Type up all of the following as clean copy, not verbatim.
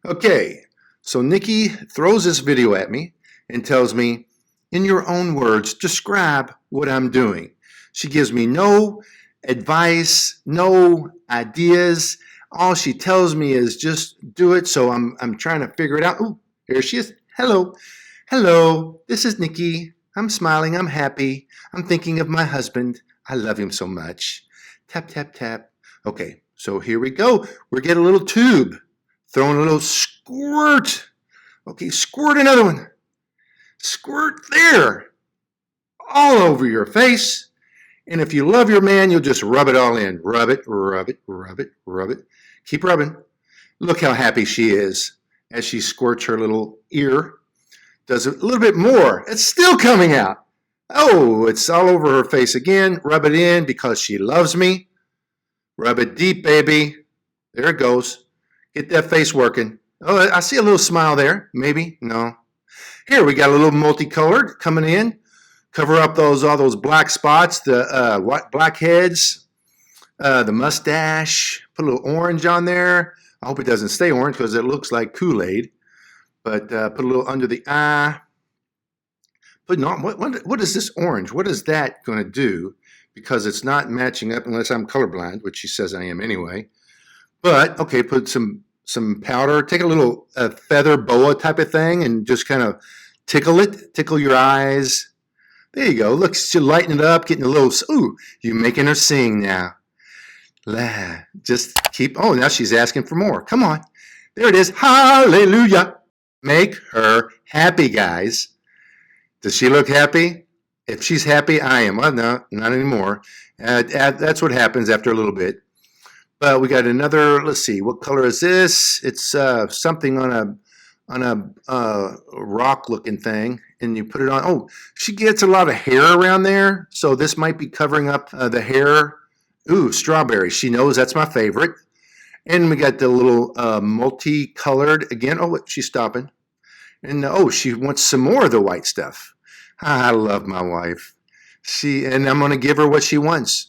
Okay, so Nikki throws this video at me and tells me, in your own words, describe what I'm doing. She gives me no advice, no ideas. All she tells me is just do it. So I'm trying to figure it out. Ooh, here she is. Hello. Hello. This is Nikki. I'm smiling. I'm happy. I'm thinking of my husband. I love him so much. Tap, tap, tap. Okay, so here we go. We're getting a little tube. Throwing a little squirt. Okay, squirt another one. Squirt there. All over your face. And if you love your man, you'll just rub it all in. Rub it, rub it, rub it, rub it. Keep rubbing. Look how happy she is as she squirts her little ear. Does a little bit more. It's still coming out. Oh, it's all over her face again. Rub it in because she loves me. Rub it deep, baby. There it goes. Get that face working. Oh, I see a little smile there. Maybe. No. Here, we got a little multicolored coming in. Cover up all those black spots, the blackheads, the mustache. Put a little orange on there. I hope it doesn't stay orange because it looks like Kool-Aid. But put a little under the eye. But no, what is this orange? What is that going to do? Because it's not matching up unless I'm colorblind, which she says I am anyway. But, okay, put some powder. Take a little feather boa type of thing and just kind of tickle it. Tickle your eyes. There you go. Look, she's lighting it up, getting a little, ooh, you're making her sing now. Just keep, oh, now she's asking for more. Come on. There it is. Hallelujah. Make her happy, guys. Does she look happy? If she's happy, I am. Well, no, not anymore. That's what happens after a little bit. But we got another, let's see, what color is this? It's something on a rock-looking thing, and you put it on. Oh, she gets a lot of hair around there, so this might be covering up the hair. Ooh, strawberry. She knows that's my favorite. And we got the little multicolored again. Oh, she's stopping. And oh, she wants some more of the white stuff. I love my wife. And I'm going to give her what she wants.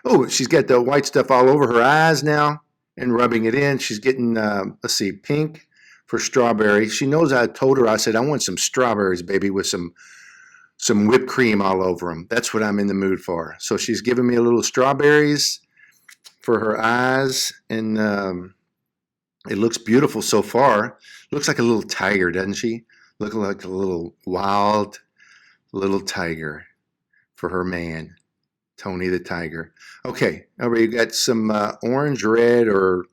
Oh, she's got the white stuff all over her eyes now and rubbing it in. She's getting, let's see, pink for strawberry. She knows I told her, I said, I want some strawberries, baby, with some whipped cream all over them. That's what I'm in the mood for. So she's giving me a little strawberries for her eyes, and it looks beautiful so far. Looks like a little tiger, doesn't she? Look like a little wild little tiger for her man. Tony the Tiger. Okay, over you got some orange, red, or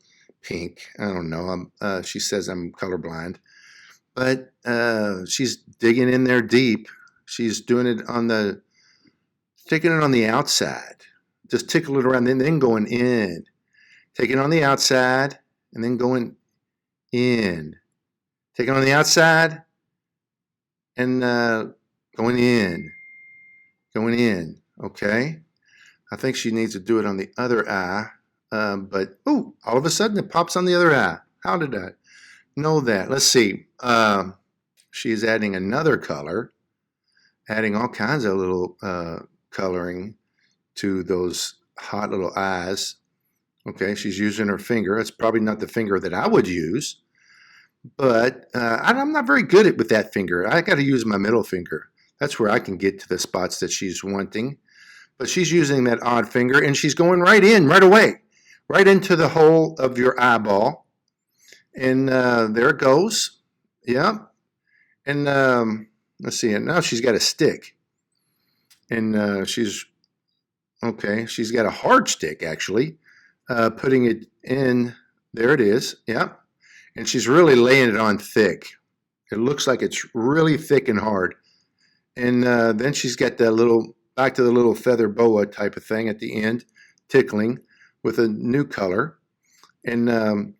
pink. I don't know. She says I'm colorblind. But she's digging in there deep. She's doing it taking it on the outside. Just tickle it around and then going in. Taking it on the outside and then going in. Taking it on the outside and going in. Going in. Okay. I think she needs to do it on the other eye, but ooh, all of a sudden it pops on the other eye. How did I know that? Let's see. She's adding another color, adding all kinds of little coloring to those hot little eyes. Okay, she's using her finger. It's probably not the finger that I would use, but I'm not very good with that finger. I got to use my middle finger. That's where I can get to the spots that she's wanting. But she's using that odd finger, and she's going right in, right away, right into the hole of your eyeball. And there it goes. Yeah. And let's see. And now she's got a stick. And she's got a hard stick, actually, putting it in. There it is. Yeah. And she's really laying it on thick. It looks like it's really thick and hard. And then she's got that back to the little feather boa type of thing at the end, tickling with a new color, and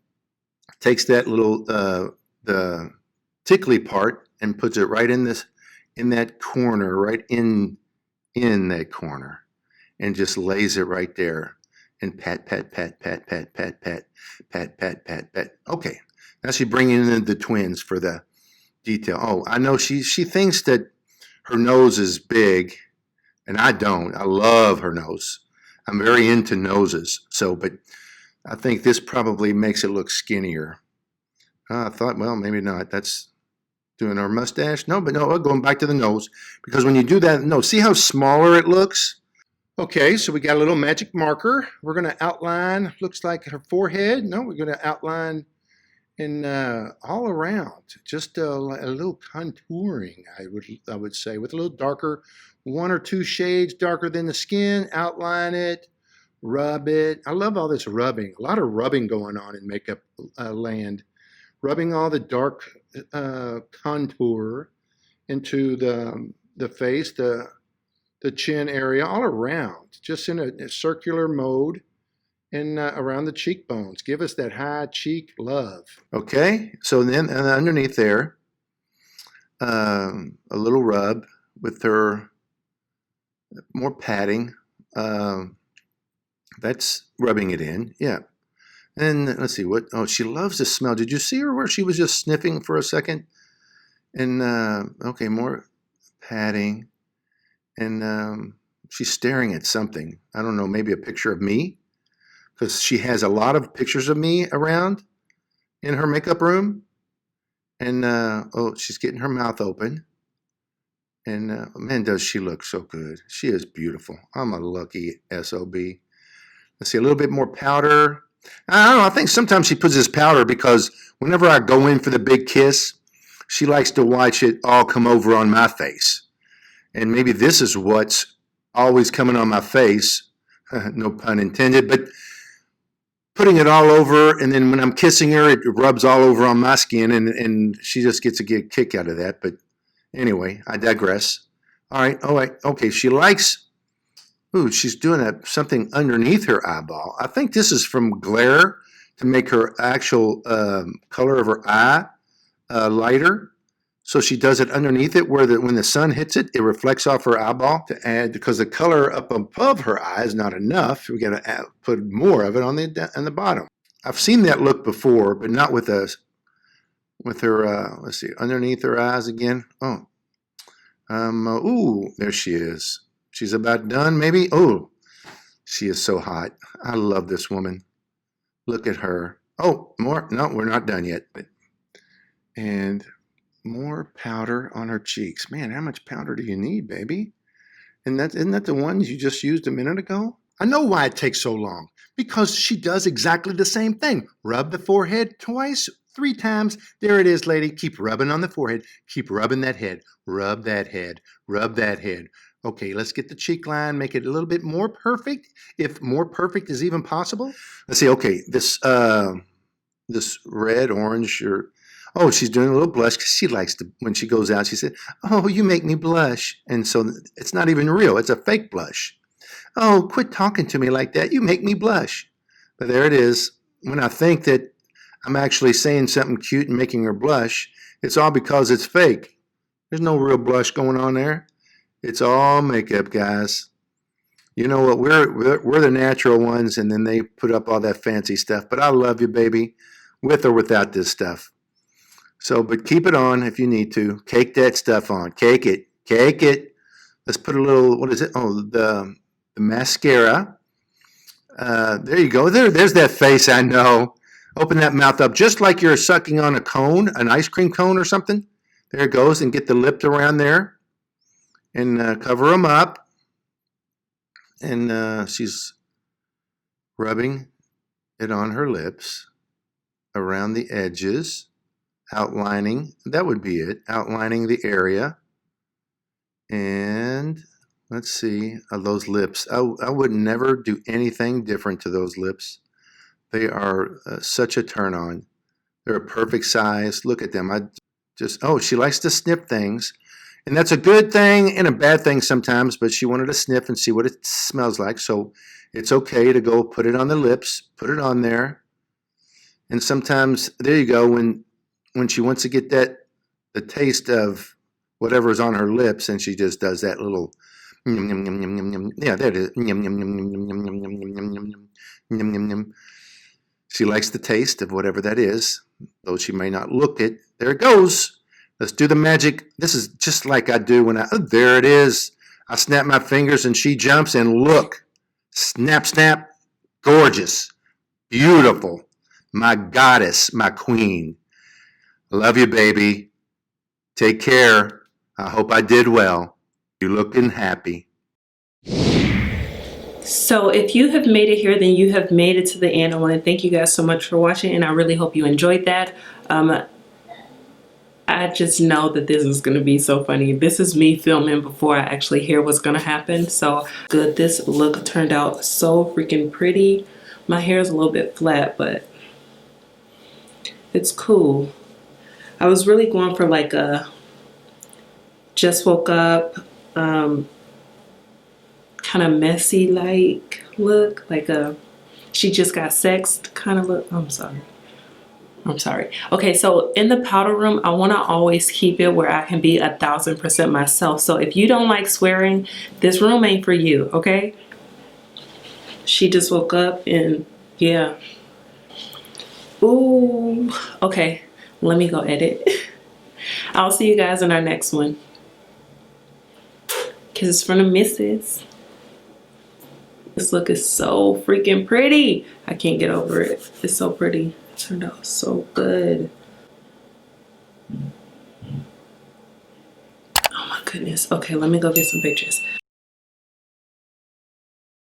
takes that little the tickly part and puts it right in that corner, right in that corner, and just lays it right there, and pat, pat, pat, pat, pat, pat, pat, pat, pat, pat, pat. Okay, now she's bringing in the twins for the detail. Oh, I know she thinks that her nose is big. And I don't. I love her nose. I'm very into noses. But I think this probably makes it look skinnier. I thought, well, maybe not. That's doing our mustache. No, but no, going back to the nose. Because when you do that, no, see how smaller it looks? Okay, so we got a little magic marker. We're going to outline, looks like her forehead. No, we're going to outline in all around. Just a little contouring, I would say, with a little darker, 1 or 2 shades darker than the skin. Outline it, rub it. I love all this rubbing. A lot of rubbing going on in makeup land. Rubbing all the dark contour into the face, the chin area, all around, just in a circular mode and around the cheekbones. Give us that high cheek love. Okay, so then underneath there, a little rub with her, more patting. That's rubbing it in, yeah. And let's see, what, oh, she loves the smell. Did you see her where she was just sniffing for a second? And, okay, more patting. And she's staring at something. I don't know, maybe a picture of me? Because she has a lot of pictures of me around in her makeup room. And, oh, she's getting her mouth open. And, man, does she look so good. She is beautiful. I'm a lucky SOB. Let's see, a little bit more powder. I don't know, I think sometimes she puts this powder because whenever I go in for the big kiss, she likes to watch it all come over on my face. And maybe this is what's always coming on my face, no pun intended, but putting it all over, and then when I'm kissing her, it rubs all over on my skin, and she just gets a kick out of that. But anyway, I digress. All right, okay, she likes, ooh, she's doing something underneath her eyeball. I think this is from glare to make her actual color of her eye lighter. So she does it underneath it where when the sun hits it, it reflects off her eyeball to add, because the color up above her eye is not enough. We got to put more of it on the bottom. I've seen that look before, but not with her, let's see, underneath her eyes again. Oh, ooh, there she is. She's about done, maybe. Oh, she is so hot. I love this woman. Look at her. Oh, more. No, we're not done yet. And more powder on her cheeks. Man, how much powder do you need, baby? And isn't that the ones you just used a minute ago? I know why it takes so long. Because she does exactly the same thing. Rub the forehead twice, 3 times. There it is, lady. Keep rubbing on the forehead. Keep rubbing that head. Rub that head. Rub that head. Okay, let's get the cheek line, make it a little bit more perfect, if more perfect is even possible. Let's see, okay, this red, orange, oh, she's doing a little blush because she likes to, when she goes out, she said, oh, you make me blush. And so it's not even real, it's a fake blush. Oh, quit talking to me like that, you make me blush. But there it is. When I think that I'm actually saying something cute and making her blush, it's all because it's fake. There's no real blush going on there. It's all makeup, guys. You know what? We're the natural ones, and then they put up all that fancy stuff. But I love you, baby, with or without this stuff. So, but keep it on if you need to. Cake that stuff on. Cake it. Cake it. Let's put a little, what is it? Oh, the mascara. There you go. There's that face, I know. Open that mouth up just like you're sucking on a cone, an ice cream cone or something. There it goes. And get the lips around there. And cover them up. And she's rubbing it on her lips, around the edges, outlining. That would be it. Outlining the area. And let's see, those lips. I would never do anything different to those lips. They are such a turn on. They're a perfect size. Look at them. Oh, she likes to sniff things. And that's a good thing and a bad thing sometimes, but she wanted to sniff and see what it smells like. So it's okay to go put it on the lips, put it on there. And sometimes, there you go, when she wants to get the taste of whatever's on her lips, and she just does that little, yeah, there it is. She likes the taste of whatever that is, though she may not look it. There it goes. Let's do the magic. This is just like I do when there it is. I snap my fingers and she jumps and look. Snap, snap. Gorgeous. Beautiful. My goddess, my queen. I love you, baby. Take care. I hope I did well. You looking happy. So if you have made it here, then you have made it to the end. I want to thank you guys so much for watching, and I really hope you enjoyed that. I just know that this is going to be so funny. This is me filming before I actually hear what's going to happen. So good. This look turned out so freaking pretty. My hair is a little bit flat, but it's cool. I was really going for like a just woke up, kind of messy like look, like a she just got sexed kind of look. I'm sorry. Okay, so in the powder room, I want to always keep it where I can be 1000% myself. So if you don't like swearing, this room ain't for you, okay? She just woke up and yeah. Ooh, okay, let me go edit. I'll see you guys in our next one. Kisses from the missus. This look is so freaking pretty. I can't get over it. It's so pretty. It turned out so good. Oh my goodness. Okay, let me go get some pictures.